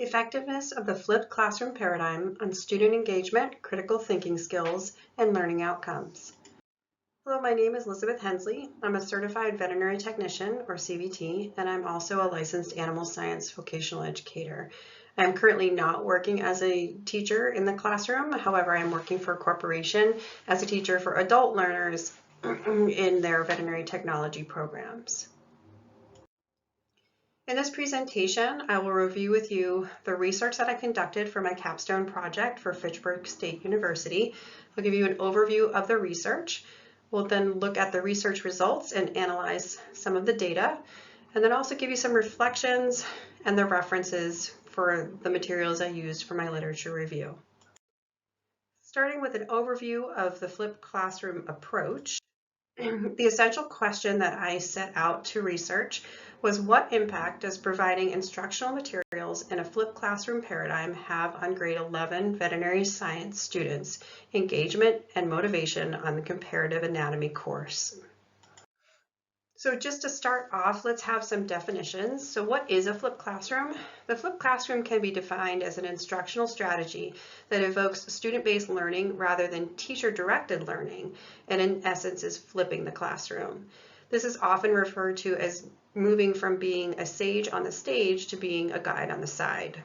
Effectiveness of the flipped classroom paradigm on student engagement, critical thinking skills, and learning outcomes. Hello, my name is Elizabeth Hensley. I'm a certified veterinary technician, or CVT, and I'm also a licensed animal science vocational educator. I'm currently not working as a teacher in the classroom. However, I'm working for a corporation as a teacher for adult learners in their veterinary technology programs. In this presentation, I will review with you the research that I conducted for my Capstone project for Fitchburg State University. I'll give you an overview of the research. We'll then look at the research results and analyze some of the data, and then also give you some reflections and the references for the materials I used for my literature review. Starting with an overview of the flipped classroom approach, the essential question that I set out to research was what impact does providing instructional materials in a flipped classroom paradigm have on grade 11 veterinary science students' engagement and motivation on the comparative anatomy course. So just to start off, let's have some definitions. So what is a flipped classroom? The flipped classroom can be defined as an instructional strategy that evokes student-based learning rather than teacher-directed learning, and in essence is flipping the classroom. This is often referred to as moving from being a sage on the stage to being a guide on the side.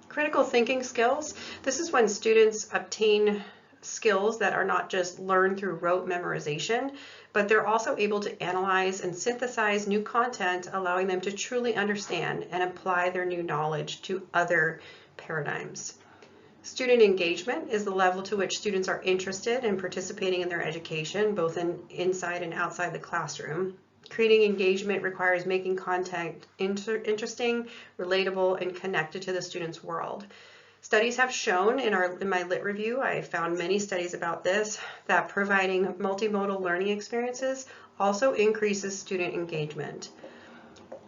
Critical thinking skills. This is when students obtain skills that are not just learned through rote memorization, but they're also able to analyze and synthesize new content, allowing them to truly understand and apply their new knowledge to other paradigms. Student engagement is the level to which students are interested in participating in their education, both inside and outside the classroom. Creating engagement requires making content interesting, relatable, and connected to the student's world. Studies have shown, in my lit review, I found many studies about this, that providing multimodal learning experiences also increases student engagement.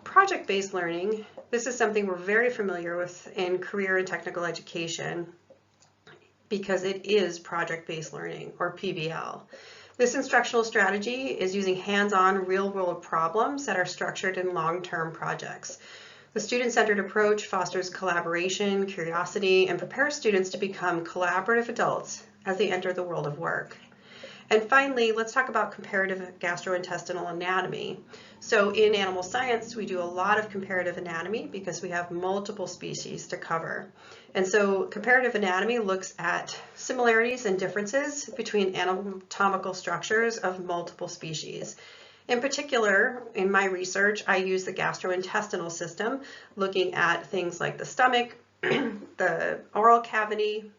Project-based learning, this is something we're very familiar with in career and technical education because it is project-based learning, or PBL. This instructional strategy is using hands-on real-world problems that are structured in long-term projects. The student-centered approach fosters collaboration, curiosity, and prepares students to become collaborative adults as they enter the world of work. And finally, let's talk about comparative gastrointestinal anatomy. So in animal science, we do a lot of comparative anatomy because we have multiple species to cover. And so comparative anatomy looks at similarities and differences between anatomical structures of multiple species. In particular, in my research, I use the gastrointestinal system, looking at things like the stomach, the oral cavity,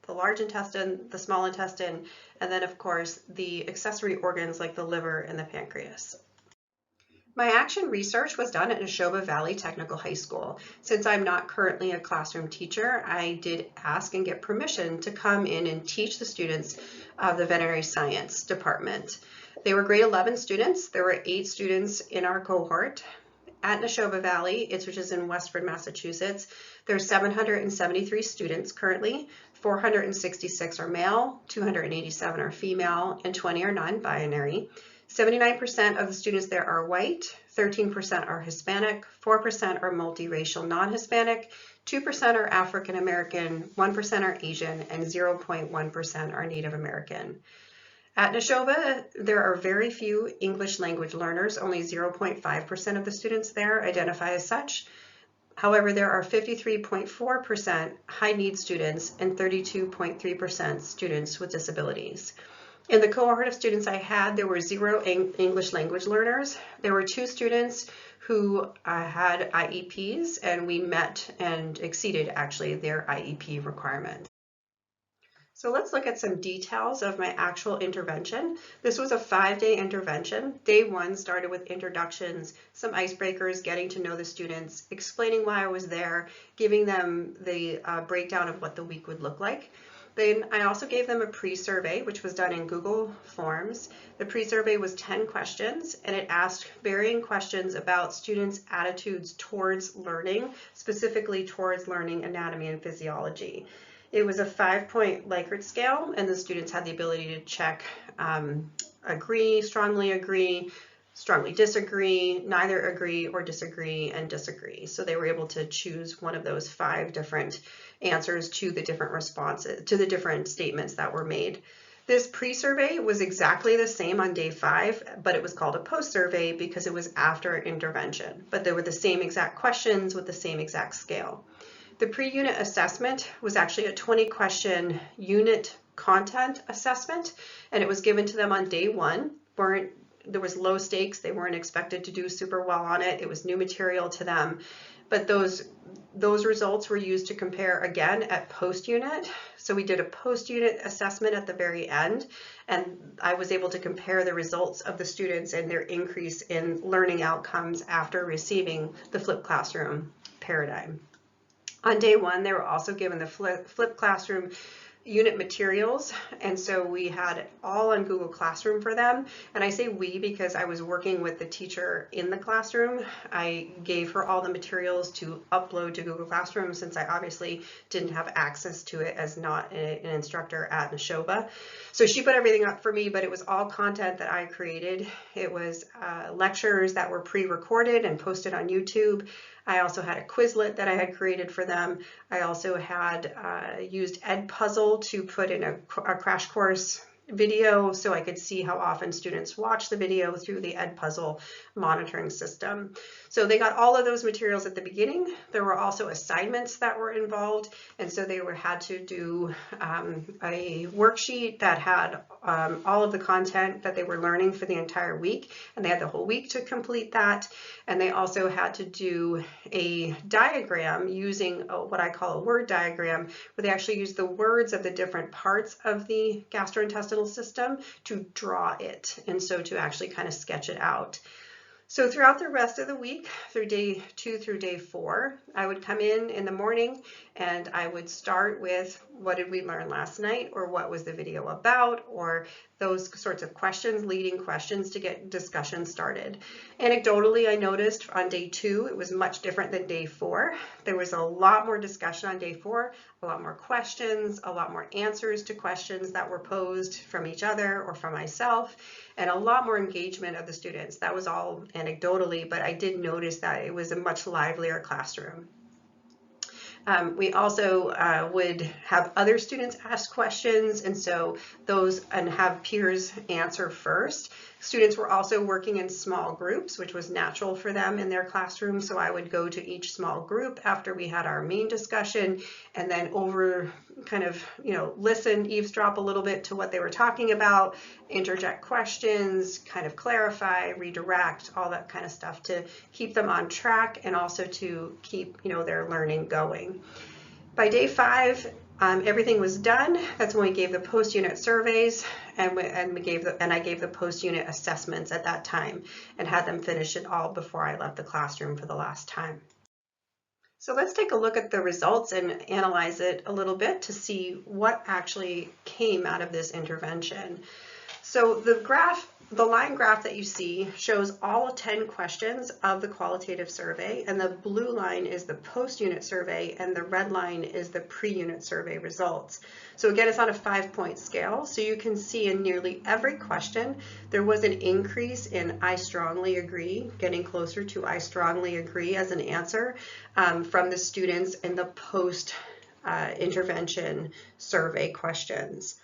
the large intestine, the small intestine, and then of course the accessory organs like the liver and the pancreas. My action research was done at Neshoba Valley Technical High School. Since I'm not currently a classroom teacher, I did ask and get permission to come in and teach the students of the veterinary science department. They were grade 11 students. There were 8 students in our cohort. At Neshoba Valley, which is in Westford, Massachusetts, there's 773 students currently. 466 are male, 287 are female, and 20 are non-binary. 79% of the students there are white, 13% are Hispanic, 4% are multiracial non-Hispanic, 2% are African American, 1% are Asian, and 0.1% are Native American. At Neshoba, there are very few English language learners. Only 0.5% of the students there identify as such. However, there are 53.4% high-need students and 32.3% students with disabilities. In the cohort of students I had, there were 0 English language learners. There were 2 students who had IEPs, and we met and exceeded actually their IEP requirements. So let's look at some details of my actual intervention. This was a 5-day intervention. Day 1 started with introductions, some icebreakers, getting to know the students, explaining why I was there, giving them the breakdown of what the week would look like. Then I also gave them a pre-survey, which was done in Google Forms. The pre-survey was 10 questions, and it asked varying questions about students' attitudes towards learning, specifically towards learning anatomy and physiology. It was a 5-point Likert scale, and the students had the ability to check agree, strongly agree, strongly disagree, neither agree, or disagree and disagree. So they were able to choose one of those 5 different answers to the different responses, to the different statements that were made. This pre-survey was exactly the same on day 5, but it was called a post-survey because it was after intervention. But they were the same exact questions with the same exact scale. The pre-unit assessment was actually a 20-question unit content assessment, and it was given to them on day 1. There was low stakes. They weren't expected to do super well on it. It was new material to them. But those results were used to compare again at post-unit. So we did a post-unit assessment at the very end, and I was able to compare the results of the students and their increase in learning outcomes after receiving the flipped classroom paradigm. On day 1, they were also given the flipped classroom unit materials, and so we had all on Google Classroom for them. And I say we because I was working with the teacher in the classroom. I gave her all the materials to upload to Google Classroom since I obviously didn't have access to it as not an instructor at Neshoba. So she put everything up for me, but it was all content that I created. It was lectures that were pre-recorded and posted on YouTube. I also had a Quizlet that I had created for them. I also had used Edpuzzle to put in a crash course video so I could see how often students watch the video through the Edpuzzle monitoring system. So they got all of those materials at the beginning. There were also assignments that were involved, and so they had to do a worksheet that had all of the content that they were learning for the entire week, and they had the whole week to complete that. And they also had to do a diagram using what I call a word diagram, where they actually use the words of the different parts of the gastrointestinal system to draw it, and so to actually kind of sketch it out. So throughout the rest of the week, through day 2 through day 4, I would come in the morning and I would start with what did we learn last night, or what was the video about, or those sorts of questions, leading questions to get discussion started. Anecdotally, I noticed on day 2, it was much different than day 4. There was a lot more discussion on day 4, a lot more questions, a lot more answers to questions that were posed from each other or from myself, and a lot more engagement of the students. That was all anecdotally, but I did notice that it was a much livelier classroom. We also would have other students ask questions, and so and have peers answer first. Students were also working in small groups, which was natural for them in their classroom. So I would go to each small group after we had our main discussion, and then listen, eavesdrop a little bit to what they were talking about, interject questions, kind of clarify, redirect, all that kind of stuff to keep them on track and also to keep their learning going. By day 5, everything was done. That's when we gave the post-unit surveys, and I gave the post-unit assessments at that time and had them finish it all before I left the classroom for the last time. So let's take a look at the results and analyze it a little bit to see what actually came out of this intervention. So the line graph that you see shows all 10 questions of the qualitative survey, and the blue line is the post-unit survey, and the red line is the pre-unit survey results. So again, it's on a 5-point scale, so you can see in nearly every question there was an increase in I strongly agree, getting closer to I strongly agree as an answer from the students in the post-intervention survey questions.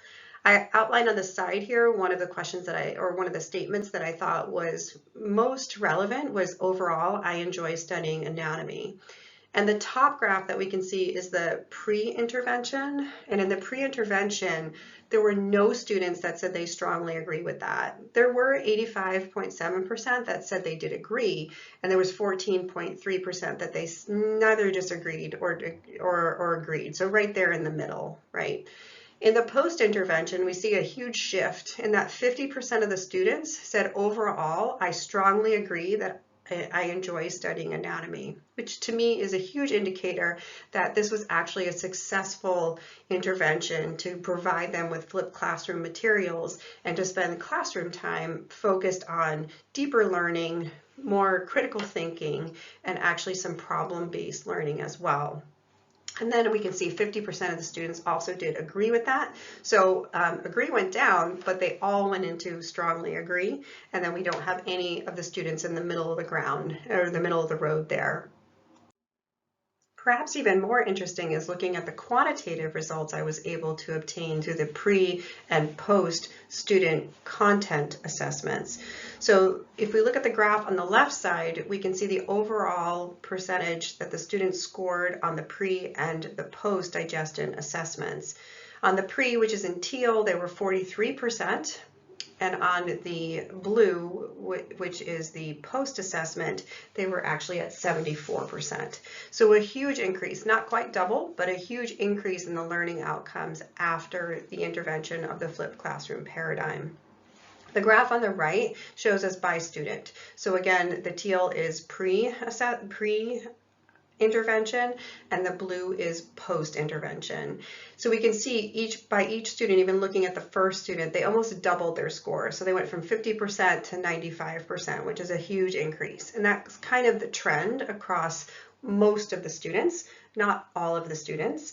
I outlined on the side here one of the questions one of the statements that I thought was most relevant was overall, I enjoy studying anatomy. And the top graph that we can see is the pre-intervention. And in the pre-intervention, there were no students that said they strongly agree with that. There were 85.7% that said they did agree, and there was 14.3% that they neither disagreed or agreed. So right there in the middle, right? In the post-intervention, we see a huge shift in that 50% of the students said overall, I strongly agree that I enjoy studying anatomy, which to me is a huge indicator that this was actually a successful intervention to provide them with flipped classroom materials and to spend classroom time focused on deeper learning, more critical thinking, and actually some problem-based learning as well. And then we can see 50% of the students also did agree with that. So agree went down, but they all went into strongly agree. And then we don't have any of the students in the middle of the ground or the middle of the road there. Perhaps even more interesting is looking at the quantitative results I was able to obtain through the pre and post student content assessments. So if we look at the graph on the left side, we can see the overall percentage that the students scored on the pre and the post digestion assessments. On the pre, which is in teal, they were 43%. And on the blue, which is the post-assessment, they were actually at 74%. So a huge increase, not quite double, but a huge increase in the learning outcomes after the intervention of the flipped classroom paradigm. The graph on the right shows us by student. So again, the teal is pre-intervention and the blue is post-intervention. So we can see by each student, even looking at the first student, they almost doubled their score. So they went from 50% to 95%, which is a huge increase. And that's kind of the trend across most of the students, not all of the students.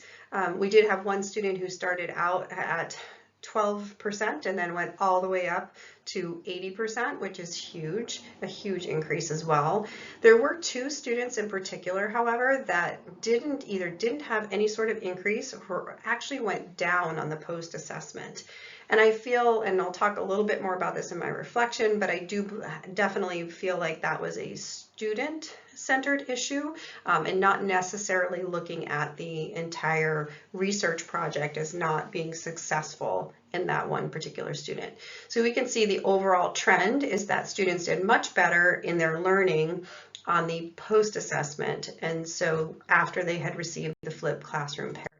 We did have one student who started out at 12% and then went all the way up to 80%, which is huge, a huge increase as well. There were two students in particular, however, that either didn't have any sort of increase or actually went down on the post-assessment. And I feel, and I'll talk a little bit more about this in my reflection, but I do definitely feel like that was a student-centered issue and not necessarily looking at the entire research project as not being successful in that one particular student. So we can see the overall trend is that students did much better in their learning on the post-assessment, and so after they had received the flipped classroom paradigm.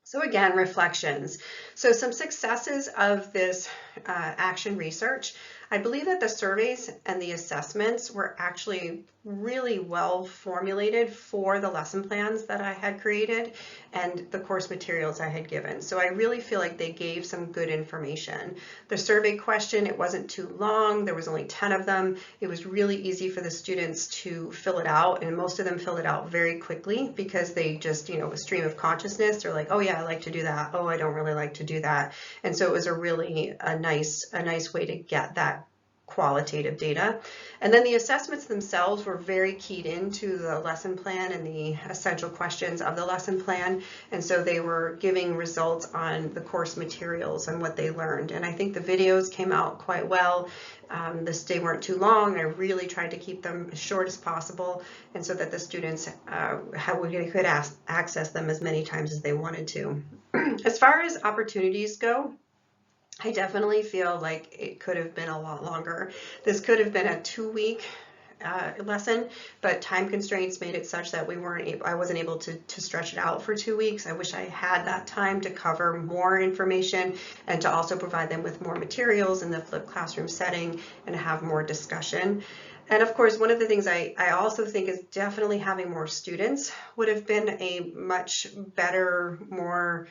So again, reflections. So some successes of this action research. I believe that the surveys and the assessments were actually really well formulated for the lesson plans that I had created and the course materials I had given. So I really feel like they gave some good information. The survey question, it wasn't too long. There was only 10 of them. It was really easy for the students to fill it out, and most of them filled it out very quickly because they just, a stream of consciousness. They're like, oh yeah, I like to do that. Oh, I don't really like to do that. And so it was a nice way to get that qualitative data. And then the assessments themselves were very keyed into the lesson plan and the essential questions of the lesson plan. And so they were giving results on the course materials and what they learned. And I think the videos came out quite well. They weren't too long. I really tried to keep them as short as possible, and so that the students could access them as many times as they wanted to. As far as opportunities go, I definitely feel like it could have been a lot longer. This could have been a 2-week lesson, but time constraints made it such that I wasn't able to stretch it out for 2 weeks. I wish I had that time to cover more information and to also provide them with more materials in the flipped classroom setting and have more discussion. And of course, one of the things I also think is definitely having more students would have been a much better, more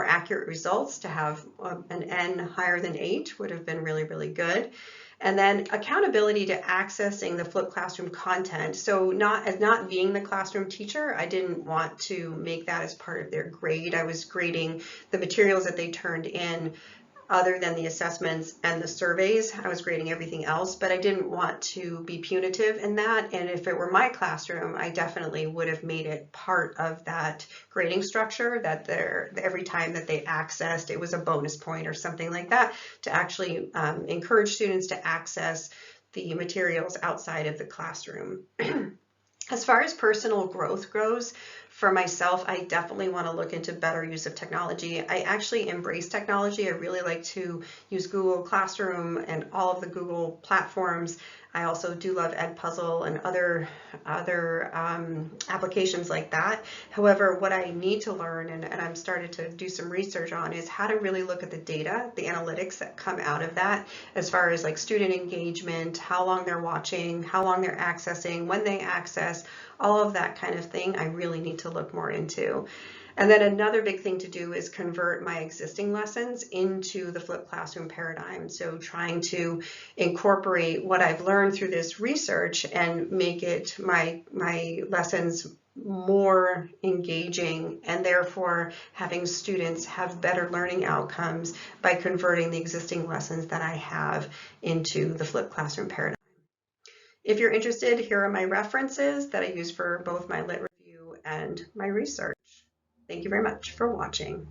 accurate results. To have an N higher than 8 would have been really, really good. And then accountability to accessing the flipped classroom content. So not being the classroom teacher, I didn't want to make that as part of their grade. I was grading the materials that they turned in other than the assessments and the surveys. I was grading everything else, but I didn't want to be punitive in that. And if it were my classroom, I definitely would have made it part of that grading structure, that every time that they accessed, it was a bonus point or something like that, to actually encourage students to access the materials outside of the classroom. As far as personal growth goes, for myself, I definitely want to look into better use of technology. I actually embrace technology. I really like to use Google Classroom and all of the Google platforms. I also do love Edpuzzle and other applications like that. However, what I need to learn, and I'm starting to do some research on, is how to really look at the data, the analytics that come out of that, as far as like student engagement, how long they're watching, how long they're accessing, when they access, all of that kind of thing. I really need to look more into. And then another big thing to do is convert my existing lessons into the flipped classroom paradigm. So trying to incorporate what I've learned through this research and make it my lessons more engaging, and therefore having students have better learning outcomes by converting the existing lessons that I have into the flipped classroom paradigm. If you're interested, here are my references that I use for both my lit review and my research. Thank you very much for watching.